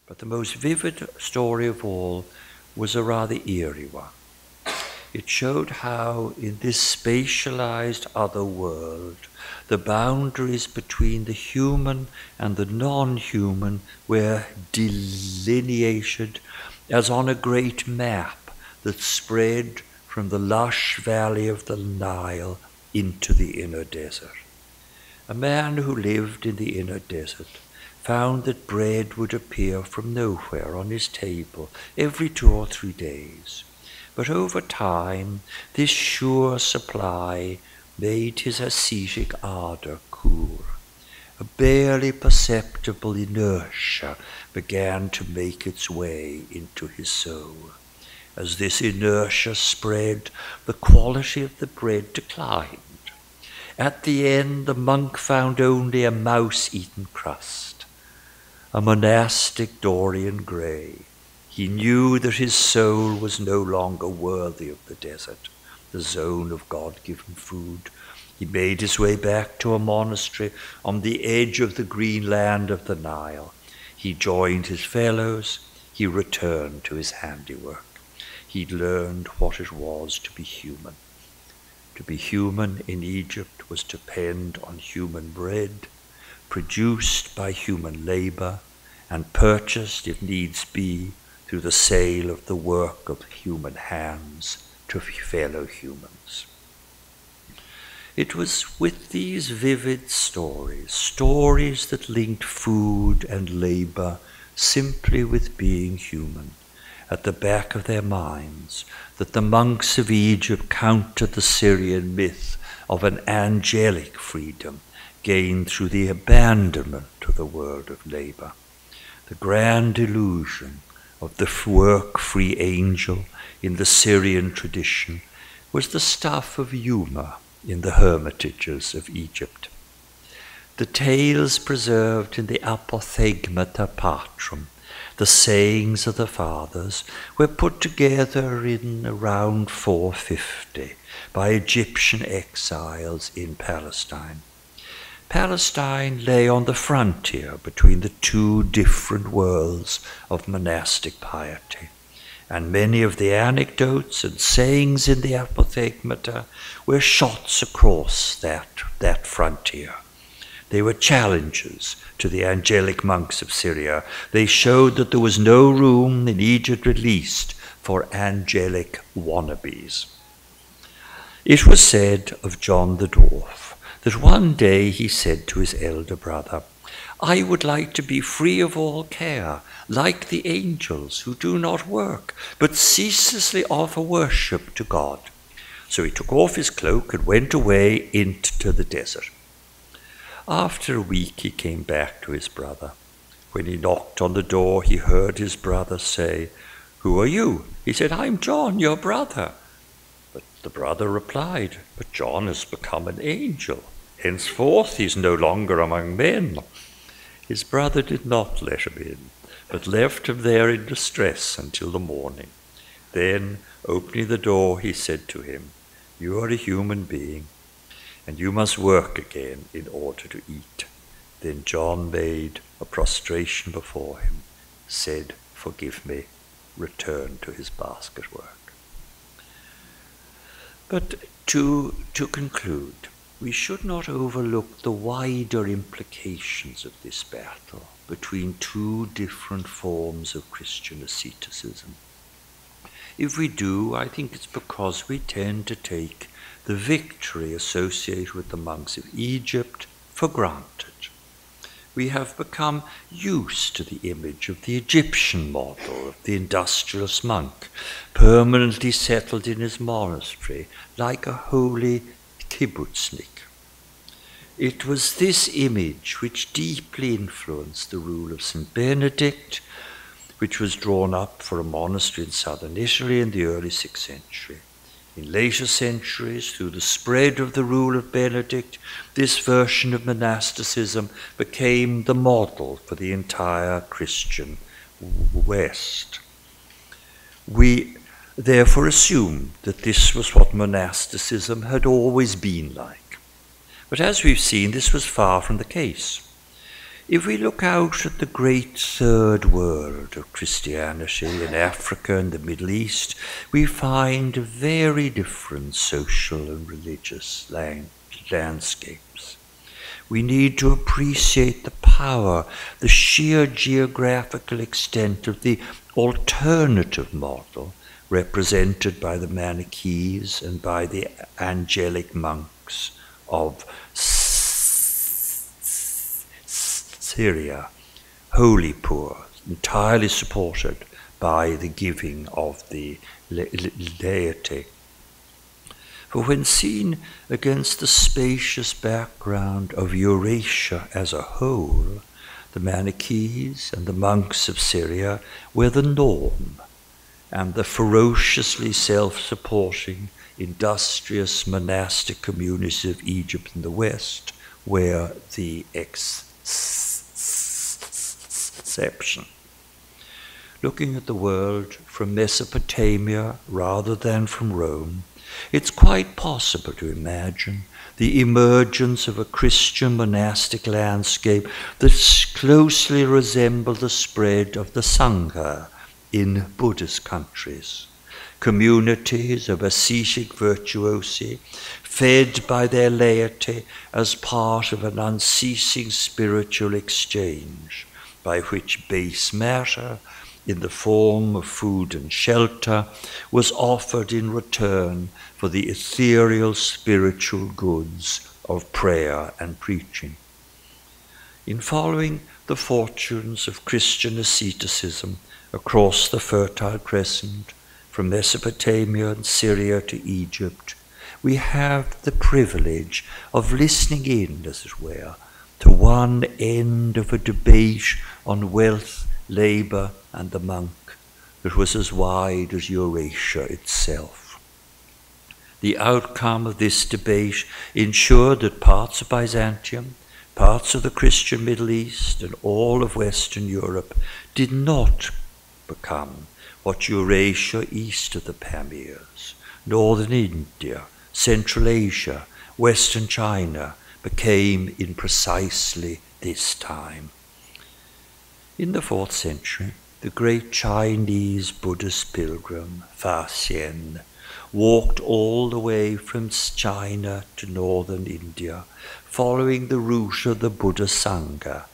But the most vivid story of all was a rather eerie one. It showed how in this spatialized other world, the boundaries between the human and the non-human were delineated as on a great map that spread from the lush valley of the Nile into the inner desert. A man who lived in the inner desert found that bread would appear from nowhere on his table every 2 or 3 days. But over time, this sure supply made his ascetic ardor cool. A barely perceptible inertia began to make its way into his soul. As this inertia spread, the quality of the bread declined. At the end, the monk found only a mouse-eaten crust, a monastic Dorian grey. He knew that his soul was no longer worthy of the desert, the zone of God-given food. He made his way back to a monastery on the edge of the green land of the Nile. He joined his fellows. He returned to his handiwork. He'd learned what it was to be human. To be human in Egypt was to depend on human bread, produced by human labor, and purchased, if needs be, through the sale of the work of human hands to fellow humans. It was with these vivid stories that linked food and labor simply with being human, at the back of their minds, that the monks of Egypt countered the Syrian myth of an angelic freedom gained through the abandonment of the world of labor. The grand illusion of the work-free angel in the Syrian tradition was the stuff of humor in the hermitages of Egypt. The tales preserved in the Apothegmata Patrum, the sayings of the fathers, were put together in around 450 by Egyptian exiles in Palestine. Palestine lay on the frontier between the 2 different worlds of monastic piety, and many of the anecdotes and sayings in the Apothegmata were shots across that frontier. They were challenges to the angelic monks of Syria. They showed that there was no room, in Egypt at least, for angelic wannabes. It was said of John the dwarf that one day he said to his elder brother, "I would like to be free of all care, like the angels who do not work, but ceaselessly offer worship to God." So he took off his cloak and went away into the desert. After a week he came back to his brother. When he knocked on the door, he heard his brother say, "Who are you?" He said, "I'm John, your brother." But the brother replied, "But John has become an angel. Henceforth he's no longer among men." His brother did not let him in, but left him there in distress until the morning. Then, opening the door, he said to him, "You are a human being, and you must work again in order to eat." Then John made a prostration before him, said, "Forgive me," returned to his basket work. But to conclude, we should not overlook the wider implications of this battle between 2 different forms of Christian asceticism. If we do, I think it's because we tend to take the victory associated with the monks of Egypt for granted. We have become used to the image of the Egyptian model of the industrious monk, permanently settled in his monastery like a holy kibbutznik. It was this image which deeply influenced the rule of St. Benedict, which was drawn up for a monastery in southern Italy in the early 6th century. In later centuries, through the spread of the rule of Benedict, this version of monasticism became the model for the entire Christian West. We therefore assumed that this was what monasticism had always been like. But as we've seen, this was far from the case. If we look out at the great third world of Christianity in Africa and the Middle East, we find very different social and religious landscapes. We need to appreciate the power, the sheer geographical extent of the alternative model represented by the Manichees and by the angelic monks of Syria, wholly poor, entirely supported by the giving of the laity. For when seen against the spacious background of Eurasia as a whole, the Manichees and the monks of Syria were the norm, and the ferociously self-supporting, industrious monastic communities of Egypt and the West were the exception. Looking at the world from Mesopotamia rather than from Rome, it's quite possible to imagine the emergence of a Christian monastic landscape that closely resembled the spread of the Sangha in Buddhist countries. Communities of ascetic virtuosi, fed by their laity as part of an unceasing spiritual exchange, by which base matter, in the form of food and shelter, was offered in return for the ethereal spiritual goods of prayer and preaching. In following the fortunes of Christian asceticism across the Fertile Crescent, from Mesopotamia and Syria to Egypt, we have the privilege of listening in, as it were, to one end of a debate on wealth, labour, and the monk that was as wide as Eurasia itself. The outcome of this debate ensured that parts of Byzantium, parts of the Christian Middle East, and all of Western Europe did not become what Eurasia east of the Pamirs, northern India, Central Asia, Western China became in precisely this time. In the 4th century, the great Chinese Buddhist pilgrim Fa Xian walked all the way from China to northern India, following the route of the Buddha Sangha,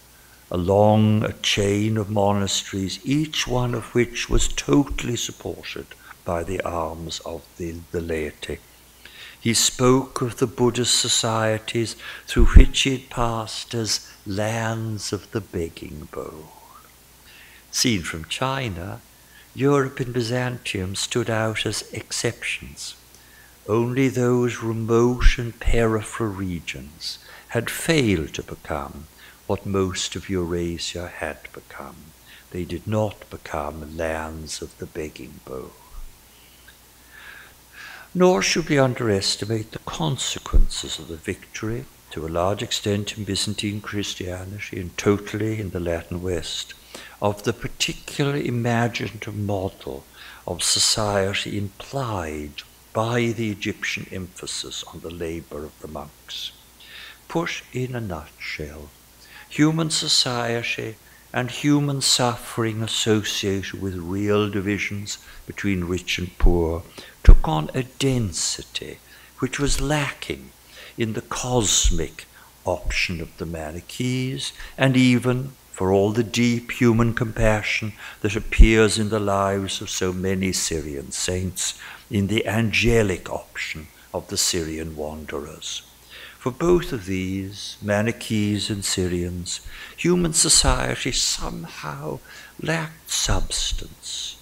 along a chain of monasteries, each one of which was totally supported by the alms of the laity. He spoke of the Buddhist societies through which he had passed as lands of the begging bowl. Seen from China, Europe and Byzantium stood out as exceptions. Only those remote and peripheral regions had failed to become what most of Eurasia had become. They did not become lands of the begging bowl. Nor should we underestimate the consequences of the victory, to a large extent in Byzantine Christianity and totally in the Latin West, of the particular imaginative model of society implied by the Egyptian emphasis on the labor of the monks. Put in a nutshell, human society and human suffering associated with real divisions between rich and poor took on a density which was lacking in the cosmic option of the Manichees, and even, for all the deep human compassion that appears in the lives of so many Syrian saints, in the angelic option of the Syrian wanderers. For both of these, Manichees and Syrians, human society somehow lacked substance,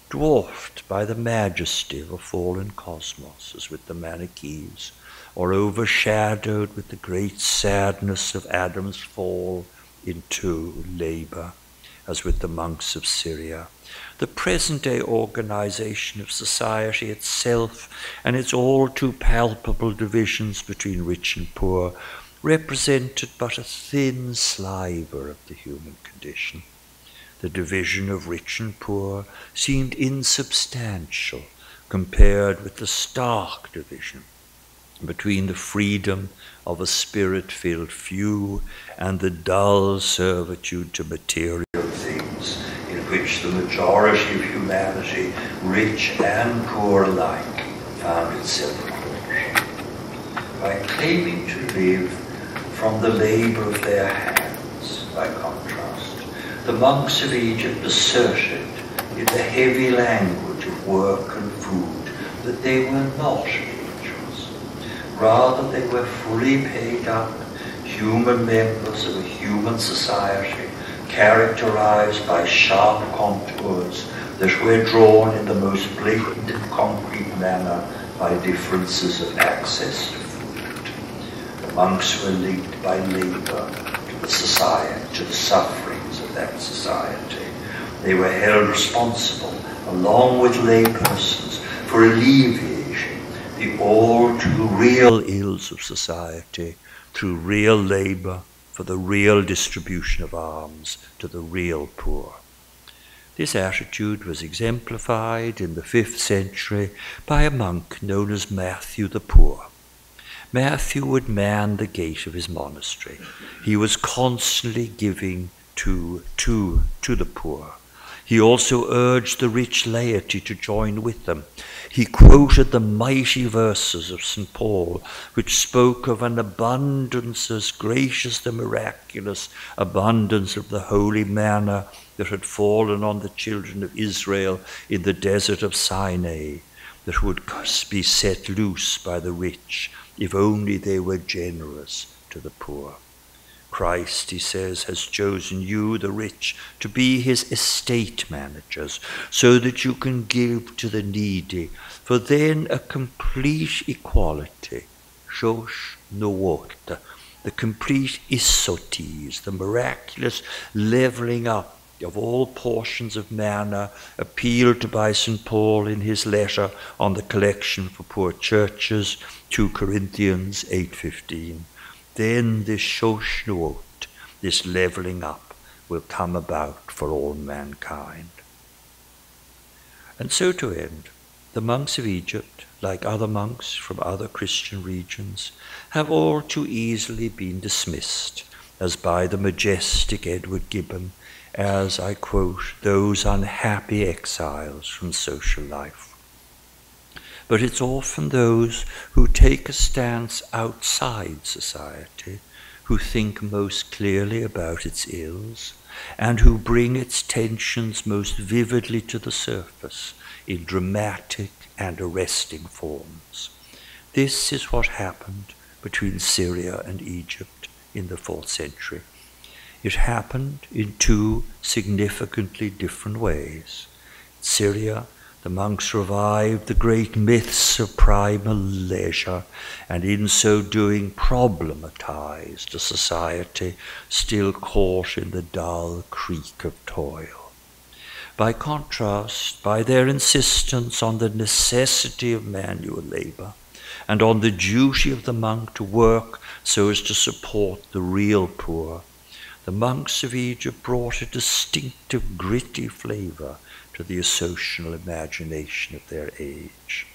dwarfed by the majesty of a fallen cosmos, as with the Manichees, or overshadowed with the great sadness of Adam's fall into labor, as with the monks of Syria. The present-day organization of society itself and its all too palpable divisions between rich and poor represented but a thin sliver of the human condition. The division of rich and poor seemed insubstantial compared with the stark division between the freedom of a spirit-filled few and the dull servitude to material things in which the majority of humanity, rich and poor alike, found itself caught. By claiming to live from the labor of their hands, by contrast, the monks of Egypt asserted in the heavy language of work and food that they were not angels. Rather, they were fully paid up human members of a human society characterized by sharp contours that were drawn in the most blatant and concrete manner by differences of access to food. The monks were linked by labor to the society, to the sufferings of that society. They were held responsible, along with laypersons, for alleviating the all too real ills of society through real labor for the real distribution of alms to the real poor. This attitude was exemplified in the 5th century by a monk known as Matthew the Poor. Matthew would man the gate of his monastery. He was constantly giving to the poor. He also urged the rich laity to join with them. He quoted the mighty verses of St. Paul, which spoke of an abundance as gracious the miraculous abundance of the holy manna that had fallen on the children of Israel in the desert of Sinai, that would be set loose by the rich if only they were generous to the poor. Christ, he says, has chosen you, the rich, to be his estate managers, so that you can give to the needy, for then a complete equality, shosh noota, the complete isotes, the miraculous leveling up of all portions of manna appealed to by St. Paul in his letter on the collection for poor churches, 2 Corinthians 8:15. Then this shoshnuot, this leveling up, will come about for all mankind. And so to end, the monks of Egypt, like other monks from other Christian regions, have all too easily been dismissed, as by the majestic Edward Gibbon, as, I quote, those unhappy exiles from social life. But it's often those who take a stance outside society, who think most clearly about its ills, and who bring its tensions most vividly to the surface in dramatic and arresting forms. This is what happened between Syria and Egypt in the 4th century. It happened in 2 significantly different ways. In Syria, the monks revived the great myths of primal leisure, and in so doing problematized a society still caught in the dull creak of toil. By contrast, by their insistence on the necessity of manual labor, and on the duty of the monk to work so as to support the real poor, the monks of Egypt brought a distinctive gritty flavor to the social imagination of their age.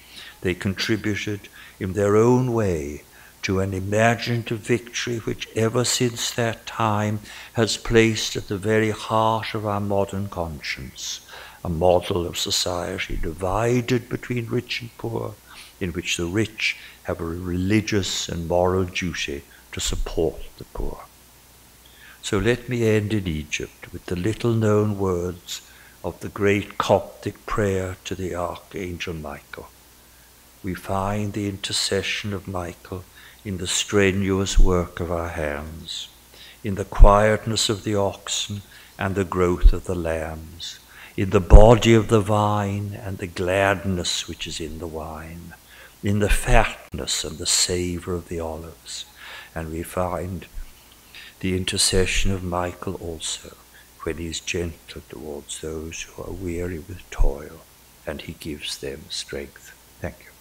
They contributed in their own way to an imaginative victory which ever since that time has placed at the very heart of our modern conscience a model of society divided between rich and poor, in which the rich have a religious and moral duty to support the poor. So let me end in Egypt with the little-known words of the great Coptic prayer to the Archangel Michael. We find the intercession of Michael in the strenuous work of our hands, in the quietness of the oxen and the growth of the lambs, in the body of the vine and the gladness which is in the wine, in the fatness and the savour of the olives. And we find the intercession of Michael also when he is gentle towards those who are weary with toil, and he gives them strength. Thank you.